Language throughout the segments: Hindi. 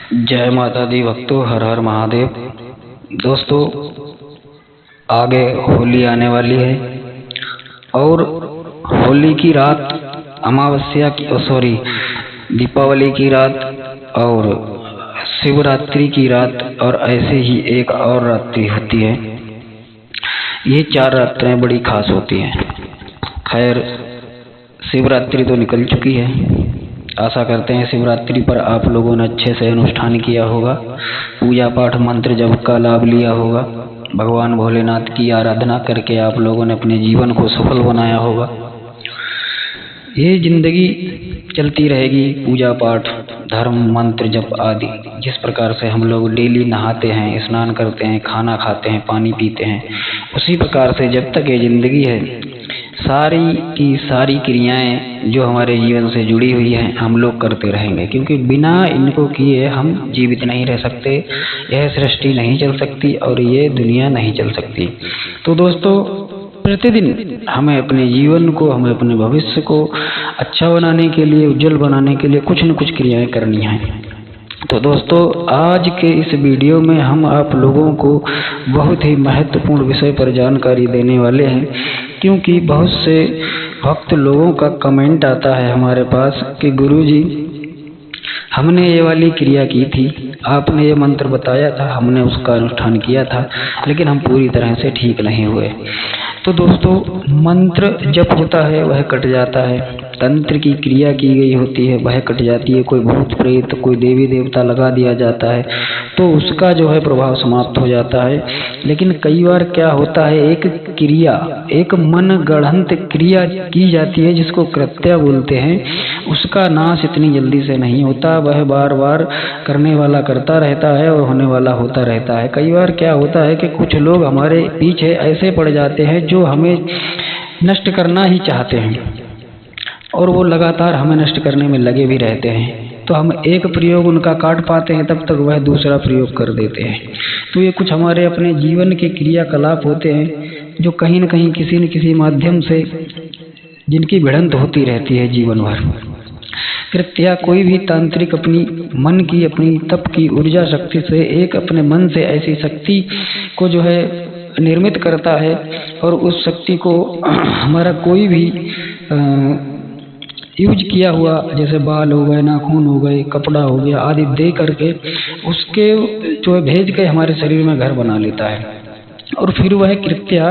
जय माता दी भक्तों, हर हर महादेव। दोस्तों, आगे होली आने वाली है और होली की रात, अमावस्या की दीपावली की रात और शिवरात्रि की रात और ऐसे ही एक और रात्रि होती है। ये 4 रात्रें बड़ी खास होती हैं। खैर, शिवरात्रि तो निकल चुकी है। आशा करते हैं शिवरात्रि पर आप लोगों ने अच्छे से अनुष्ठान किया होगा, पूजा पाठ मंत्र जप का लाभ लिया होगा, भगवान भोलेनाथ की आराधना करके आप लोगों ने अपने जीवन को सफल बनाया होगा। ये जिंदगी चलती रहेगी, पूजा पाठ, धर्म, मंत्र जप आदि। जिस प्रकार से हम लोग डेली नहाते हैं, स्नान करते हैं, खाना खाते हैं, पानी पीते हैं, उसी प्रकार से जब तक ये जिंदगी है, सारी की सारी क्रियाएं जो हमारे जीवन से जुड़ी हुई हैं हम लोग करते रहेंगे, क्योंकि बिना इनको किए हम जीवित नहीं रह सकते, यह सृष्टि नहीं चल सकती और ये दुनिया नहीं चल सकती। तो दोस्तों, प्रतिदिन हमें अपने जीवन को, हमें अपने भविष्य को अच्छा बनाने के लिए, उज्जवल बनाने के लिए कुछ न कुछ क्रियाएं करनी हैं। तो दोस्तों, आज के इस वीडियो में हम आप लोगों को बहुत ही महत्वपूर्ण विषय पर जानकारी देने वाले हैं, क्योंकि बहुत से भक्त लोगों का कमेंट आता है हमारे पास कि गुरुजी, हमने ये वाली क्रिया की थी, आपने ये मंत्र बताया था, हमने उसका अनुष्ठान किया था, लेकिन हम पूरी तरह से ठीक नहीं हुए। तो दोस्तों, मंत्र जप होता है वह कट जाता है, तंत्र की क्रिया की गई होती है वह कट जाती है, कोई भूत प्रेत, कोई देवी देवता लगा दिया जाता है तो उसका जो है प्रभाव समाप्त हो जाता है। लेकिन कई बार क्या होता है, एक क्रिया, एक मन गढ़ंत क्रिया की जाती है जिसको कृत्या बोलते हैं, उसका नाश इतनी जल्दी से नहीं होता, वह बार बार करने वाला करता रहता है और होने वाला होता रहता है। कई बार क्या होता है कि कुछ लोग हमारे पीछे ऐसे पड़ जाते हैं जो हमें नष्ट करना ही चाहते हैं और वो लगातार हमें नष्ट करने में लगे भी रहते हैं। तो हम एक प्रयोग उनका काट पाते हैं, तब तक वह दूसरा प्रयोग कर देते हैं। तो ये कुछ हमारे अपने जीवन के क्रियाकलाप होते हैं जो कहीं न कहीं किसी न किसी माध्यम से जिनकी भिड़ंत होती रहती है जीवन भर। कृत्या कोई भी तांत्रिक अपनी मन की, अपनी तप की ऊर्जा शक्ति से, एक अपने मन से ऐसी शक्ति को जो है निर्मित करता है और उस शक्ति को हमारा कोई भी यूज किया हुआ, जैसे बाल हो गए, नाखून हो गए, कपड़ा हो गया आदि दे करके उसके जो है भेज के हमारे शरीर में घर बना लेता है और फिर वह कृत्या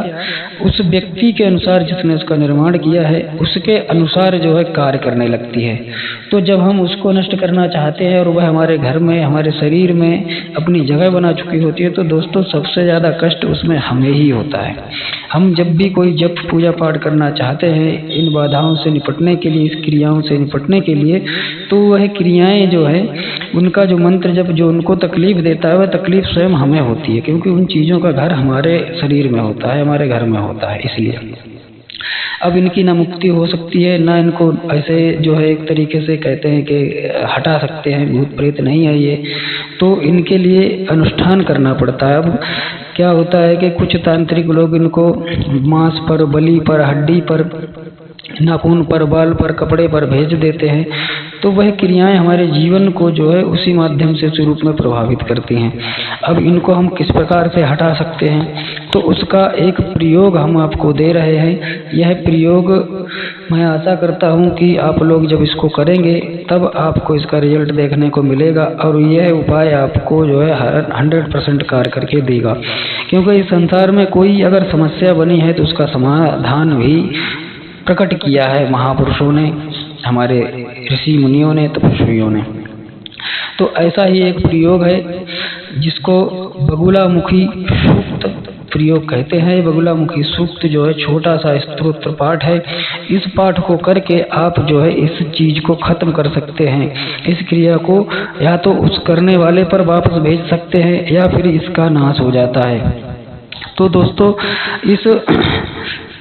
उस व्यक्ति के अनुसार, जिसने उसका निर्माण किया है, उसके अनुसार जो है कार्य करने लगती है। तो जब हम उसको नष्ट करना चाहते हैं और वह हमारे घर में, हमारे शरीर में अपनी जगह बना चुकी होती है, तो दोस्तों सबसे ज़्यादा कष्ट उसमें हमें ही होता है। हम जब भी कोई जप पूजा पाठ करना चाहते हैं इन बाधाओं से निपटने के लिए, इस क्रियाओं से निपटने के लिए, तो वह क्रियाएं जो है, उनका जो मंत्र जप जो उनको तकलीफ देता है, वह तकलीफ स्वयं हमें होती है, क्योंकि उन चीज़ों का घर हमारे शरीर में होता है, हमारे घर में होता है। इसलिए अब इनकी ना मुक्ति हो सकती है, ना इनको ऐसे जो है एक तरीके से कहते हैं कि हटा सकते हैं, भूत प्रेत नहीं है ये, तो इनके लिए अनुष्ठान करना पड़ता है। अब क्या होता है कि कुछ तांत्रिक लोग इनको मांस पर, बलि पर, हड्डी पर, नाखून पर, बाल पर, कपड़े पर भेज देते हैं, तो वह क्रियाएं हमारे जीवन को जो है उसी माध्यम से उस रूप में प्रभावित करती हैं। अब इनको हम किस प्रकार से हटा सकते हैं, तो उसका एक प्रयोग हम आपको दे रहे हैं। यह प्रयोग मैं आशा करता हूं कि आप लोग जब इसको करेंगे तब आपको इसका रिजल्ट देखने को मिलेगा और यह उपाय आपको जो है 100% कार्य करके देगा, क्योंकि इस संसार में कोई अगर समस्या बनी है तो उसका समाधान भी प्रकट किया है महापुरुषों ने, हमारे ऋषि मुनियों ने, तपस्वियों ने। तो ऐसा ही एक प्रयोग है जिसको बगुलामुखी सूक्त प्रयोग कहते हैं। बगुलामुखी सूक्त जो है छोटा सा स्तोत्र पाठ है। इस पाठ को करके आप जो है इस चीज को खत्म कर सकते हैं। इस क्रिया को या तो उस करने वाले पर वापस भेज सकते हैं या फिर इसका नाश हो जाता है। तो दोस्तों, इस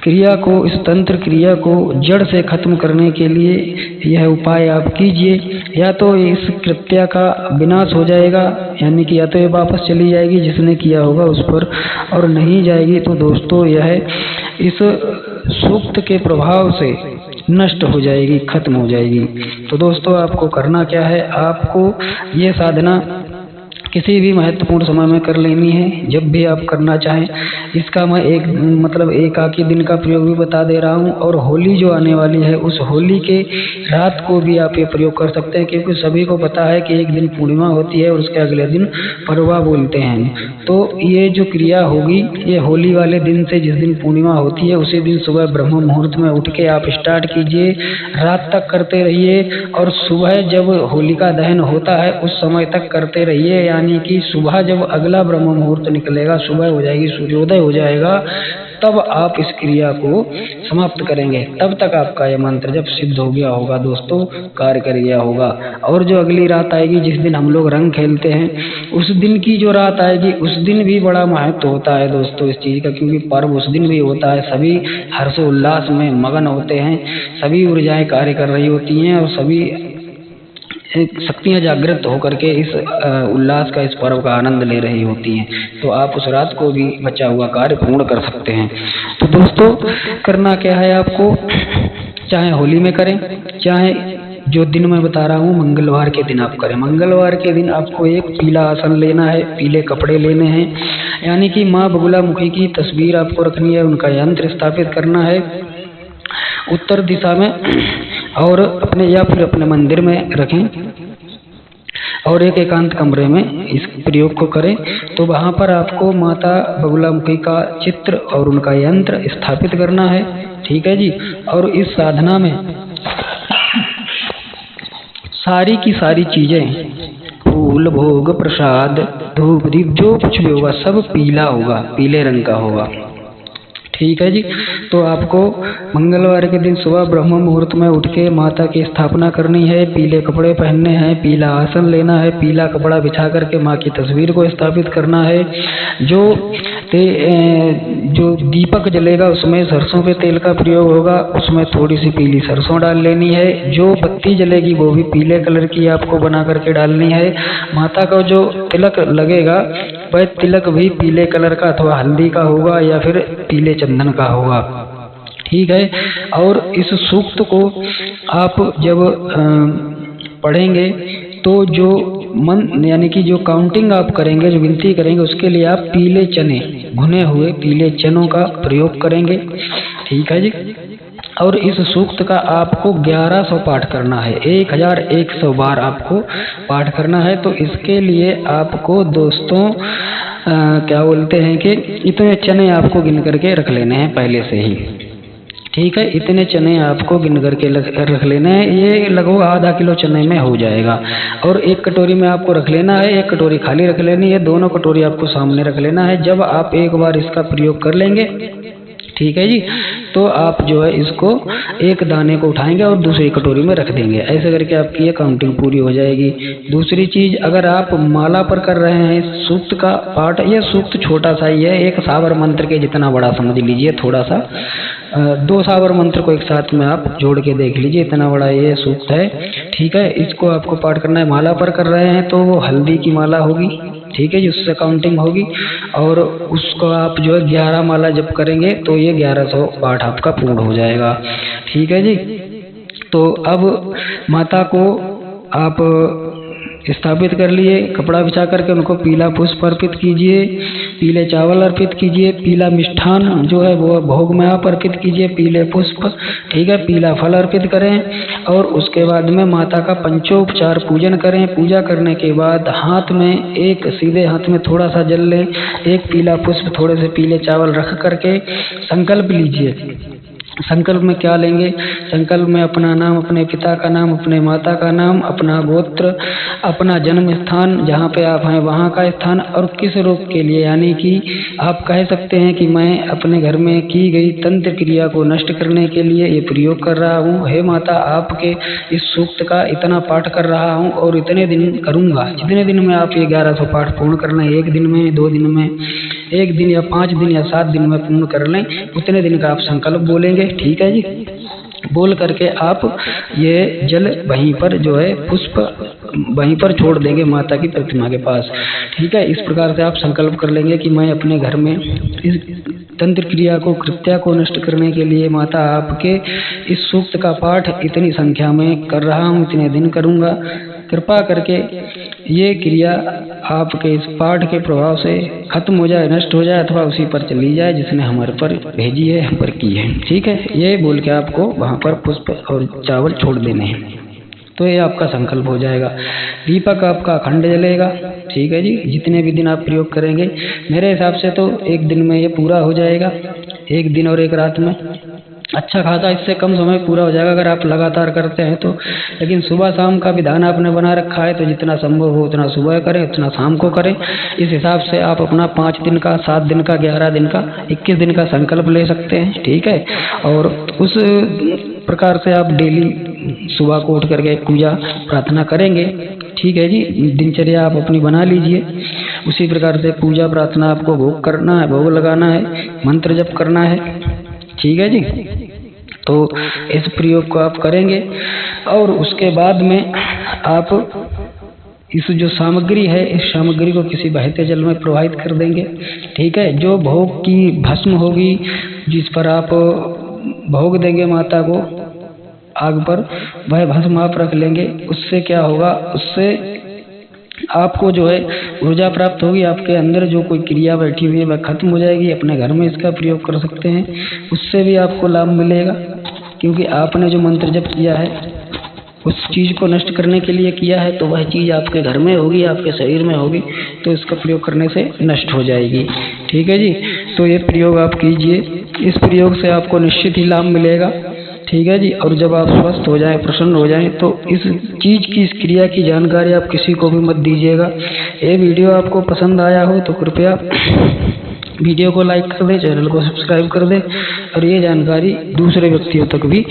क्रिया को, इस तंत्र क्रिया को जड़ से खत्म करने के लिए यह उपाय आप कीजिए। या तो इस कृत्या का विनाश हो जाएगा, यानी कि या तो ये वापस चली जाएगी जिसने किया होगा उस पर, और नहीं जाएगी तो दोस्तों यह इस सूक्त के प्रभाव से नष्ट हो जाएगी, खत्म हो जाएगी। तो दोस्तों, आपको करना क्या है, आपको ये साधना किसी भी महत्वपूर्ण समय में कर लेनी है, जब भी आप करना चाहें। इसका मैं एक आखिरी दिन का प्रयोग भी बता दे रहा हूँ। और होली जो आने वाली है, उस होली के रात को भी आप ये प्रयोग कर सकते हैं, क्योंकि सभी को पता है कि एक दिन पूर्णिमा होती है और उसके अगले दिन परवा बोलते हैं। तो ये जो क्रिया होगी, ये होली वाले दिन से, जिस दिन पूर्णिमा होती है उसी दिन सुबह ब्रह्म मुहूर्त में उठ के आप स्टार्ट कीजिए, रात तक करते रहिए और सुबह जब होलिका दहन होता है उस समय तक करते रहिए। यानी कि सुबह जब अगला ब्रह्म मुहूर्त निकलेगा, सुबह हो जाएगी, सूर्योदय हो जाएगा, तब आप इस क्रिया को समाप्त करेंगे। तब तक आपका यह मंत्र जब सिद्ध हो गया होगा दोस्तों, कार्य कर गया होगा। और जो अगली रात आएगी, जिस दिन हम लोग रंग खेलते हैं, उस दिन की जो रात आएगी, उस दिन भी बड़ा महत्व होता है दोस्तों इस चीज़ का, क्योंकि पर्व उस दिन भी होता है। सभी हर्षोल्लास में मगन होते हैं, सभी ऊर्जाएं कार्य कर रही होती हैं और सभी शक्तियाँ जागृत होकर के इस उल्लास का, इस पर्व का आनंद ले रही होती हैं। तो आप उस रात को भी बचा हुआ कार्य पूर्ण कर सकते हैं। तो दोस्तों करना क्या है आपको, चाहे होली में करें, चाहे जो दिन मैं बता रहा हूँ मंगलवार के दिन आप करें। मंगलवार के दिन आपको एक पीला आसन लेना है, पीले कपड़े लेने हैं, यानी कि माँ बगुलामुखी की तस्वीर आपको रखनी है, उनका यंत्र स्थापित करना है उत्तर दिशा में, और अपने मंदिर में रखें और एक एकांत कमरे में इस प्रयोग को करें। तो वहाँ पर आपको माता बगुलामुखी का चित्र और उनका यंत्र स्थापित करना है, ठीक है जी। और इस साधना में सारी की सारी चीजें, फूल, भोग, प्रसाद, धूप, दीप, जो कुछ भी होगा सब पीला होगा, पीले रंग का होगा, ठीक है जी। तो आपको मंगलवार के दिन सुबह ब्रह्म मुहूर्त में उठ के माता की स्थापना करनी है, पीले कपड़े पहनने हैं, पीला आसन लेना है, पीला कपड़ा बिछा करके माँ की तस्वीर को स्थापित करना है। जो दीपक जलेगा उसमें सरसों के तेल का प्रयोग होगा, उसमें थोड़ी सी पीली सरसों डाल लेनी है। जो बत्ती जलेगी वो भी पीले कलर की आपको बना करके डालनी है। माता का जो तिलक लगेगा वह तिलक भी पीले कलर का अथवा हल्दी का होगा या फिर पीले चंदन का होगा, ठीक है। और इस सूक्त को आप जब पढ़ेंगे तो जो मन यानी कि जो काउंटिंग आप करेंगे, जो गिनती करेंगे, उसके लिए आप पीले चने, भुने हुए पीले चनों का प्रयोग करेंगे, ठीक है जी। और इस सूक्त का आपको 1100 पाठ करना है, 1100 बार आपको पाठ करना है। तो इसके लिए आपको दोस्तों क्या बोलते हैं कि इतने चने आपको गिन करके रख लेने हैं पहले से ही, ठीक है। इतने चने आपको गिन करके रख लेने हैं, ये लगभग आधा किलो चने में हो जाएगा। और एक कटोरी में आपको रख लेना है, एक कटोरी खाली रख लेनी है, दोनों कटोरी आपको सामने रख लेना है। जब आप एक बार इसका प्रयोग कर लेंगे, ठीक है जी, तो आप जो है इसको एक दाने को उठाएंगे और दूसरी कटोरी में रख देंगे। ऐसे करके आपकी ये काउंटिंग पूरी हो जाएगी। दूसरी चीज, अगर आप माला पर कर रहे हैं सूक्त का पाठ, ये सूक्त छोटा सा ही है, एक सावर मंत्र के जितना बड़ा समझ लीजिए, थोड़ा सा 2 सावर मंत्र को एक साथ में आप जोड़ के देख लीजिए, इतना बड़ा ये सूक्त है, ठीक है। इसको आपको पाठ करना है। माला पर कर रहे हैं तो वो हल्दी की माला होगी, ठीक है जी, उससे काउंटिंग होगी। और उसको आप जो है 11 माला जब करेंगे तो ये 1100 पाठ आपका पूर्ण हो जाएगा, ठीक है जी। तो अब माता को आप स्थापित कर लिए, कपड़ा बिछा करके उनको पीला पुष्प अर्पित कीजिए, पीले चावल अर्पित कीजिए, पीला मिष्ठान जो है वो भोग में आप अर्पित कीजिए, पीले पुष्प, ठीक है, पीला फल अर्पित करें। और उसके बाद में माता का पंचोपचार पूजन करें। पूजा करने के बाद हाथ में एक सीधे हाथ में थोड़ा सा जल लें, एक पीला पुष्प, थोड़े से पीले चावल रख करके संकल्प लीजिए। संकल्प में क्या लेंगे? संकल्प में अपना नाम, अपने पिता का नाम, अपने माता का नाम, अपना गोत्र, अपना जन्म स्थान जहाँ पे आप हैं वहाँ का स्थान, और किस रोग के लिए, यानी कि आप कह सकते हैं कि मैं अपने घर में की गई तंत्र क्रिया को नष्ट करने के लिए ये प्रयोग कर रहा हूँ। हे माता, आपके इस सूक्त का इतना पाठ कर रहा हूँ और इतने दिन करूँगा। जितने दिन में आप ये 1100 पाठ पूर्ण करना है, 1 दिन में, 2 दिन में, 1 दिन या 5 दिन या 7 दिन में पूर्ण कर लें, उतने दिन का आप संकल्प बोलेंगे, ठीक है जी। बोल करके आप ये जल वहीं पर जो है पुष्प वहीं पर छोड़ देंगे माता की प्रतिमा के पास, ठीक है। इस प्रकार से आप संकल्प कर लेंगे कि मैं अपने घर में इस तंत्र क्रिया को, कृत्या को नष्ट करने के लिए माता आपके इस सूक्त का पाठ इतनी संख्या में कर रहा हूँ, इतने दिन करूँगा, कृपा करके ये क्रिया आपके इस पाठ के प्रभाव से खत्म हो जाए, नष्ट हो जाए, अथवा उसी पर चली जाए जिसने हमारे पर भेजी है, हम पर की है। ठीक है, ये बोल के आपको वहाँ पर पुष्प और चावल छोड़ देने हैं। तो ये आपका संकल्प हो जाएगा। दीपक आपका अखंड जलेगा। ठीक है जी, जितने भी दिन आप प्रयोग करेंगे, मेरे हिसाब से तो एक दिन में ये पूरा हो जाएगा, एक दिन और एक रात में अच्छा खासा इससे कम समय पूरा हो जाएगा अगर आप लगातार करते हैं तो। लेकिन सुबह शाम का विधान आपने बना रखा है, तो जितना संभव हो उतना सुबह करें, उतना शाम को करें। इस हिसाब से आप अपना 5 दिन का, 7 दिन का, 11 दिन का, 21 दिन का संकल्प ले सकते हैं। ठीक है, और उस प्रकार से आप डेली सुबह को उठ करके पूजा प्रार्थना करेंगे। ठीक है जी, दिनचर्या आप अपनी बना लीजिए। उसी प्रकार से पूजा प्रार्थना आपको भोग करना है, भोग लगाना है, मंत्र जप करना है। ठीक है जी, तो इस प्रयोग को आप करेंगे और उसके बाद में आप इस जो सामग्री है, इस सामग्री को किसी बहते जल में प्रवाहित कर देंगे। ठीक है, जो भोग की भस्म होगी जिस पर आप भोग देंगे माता को आग पर, वह भस्म आप रख लेंगे। उससे क्या होगा, उससे आपको जो है ऊर्जा प्राप्त होगी। आपके अंदर जो कोई क्रिया बैठी हुई है वह खत्म हो जाएगी। अपने घर में इसका प्रयोग कर सकते हैं, उससे भी आपको लाभ मिलेगा, क्योंकि आपने जो मंत्र जप किया है उस चीज को नष्ट करने के लिए किया है, तो वह चीज आपके घर में होगी, आपके शरीर में होगी, तो इसका प्रयोग करने से नष्ट हो जाएगी। ठीक है जी, तो ये प्रयोग आप कीजिए। इस प्रयोग से आपको निश्चित ही लाभ मिलेगा। ठीक है जी, और जब आप स्वस्थ हो जाएं, प्रसन्न हो जाएं, तो इस चीज की, इस क्रिया की जानकारी आप किसी को भी मत दीजिएगा। ये वीडियो आपको पसंद आया हो तो कृपया वीडियो को लाइक कर दें, चैनल को सब्सक्राइब कर दें और ये जानकारी दूसरे व्यक्तियों तक भी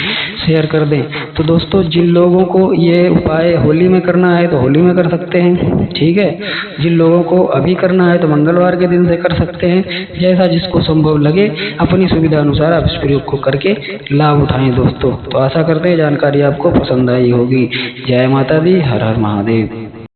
शेयर कर दें। तो दोस्तों, जिन लोगों को ये उपाय होली में करना है तो होली में कर सकते हैं। ठीक है, जिन लोगों को अभी करना है तो मंगलवार के दिन से कर सकते हैं। जैसा जिसको संभव लगे अपनी सुविधा अनुसार आप इस प्रयोग को करके लाभ उठाएं दोस्तों। तो आशा करते हैं जानकारी आपको पसंद आई होगी। जय माता दी, हर हर महादेव।